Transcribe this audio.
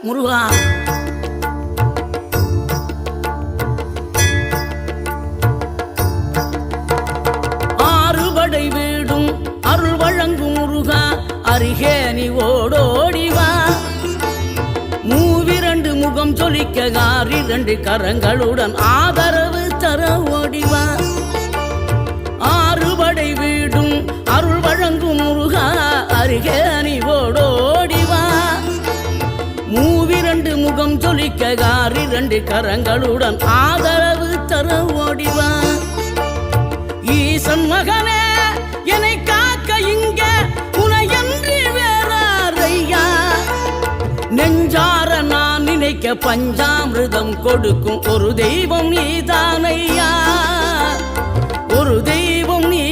முருகா ஆறுபடை வீடும் அருள் வழங்கும் முருகா அருகே நீ ஓடோடிவா. மூவிரண்டு முகம் சொலிக்க ஆறிரண்டு கரங்களுடன் ஆதரவு தர ஓடிவா. ஆறுபடை வீடும் அருள் வழங்கும் முருகா அருகே நீ ஓடோடிவா. மூவிரண்டு முகம் சொலிக்க ஆறிரண்டு கரங்களுடன் ஆதரவு தர ஓடிவா. ஈசன் மகனே என்னை காக்க இங்க உனையன்றி வேறாரையா. நெஞ்சார நான் நினைக்க பஞ்சாமிர்தம் கொடுக்கும் ஒரு தெய்வம் நீதானையா. ஒரு தெய்வம் நீ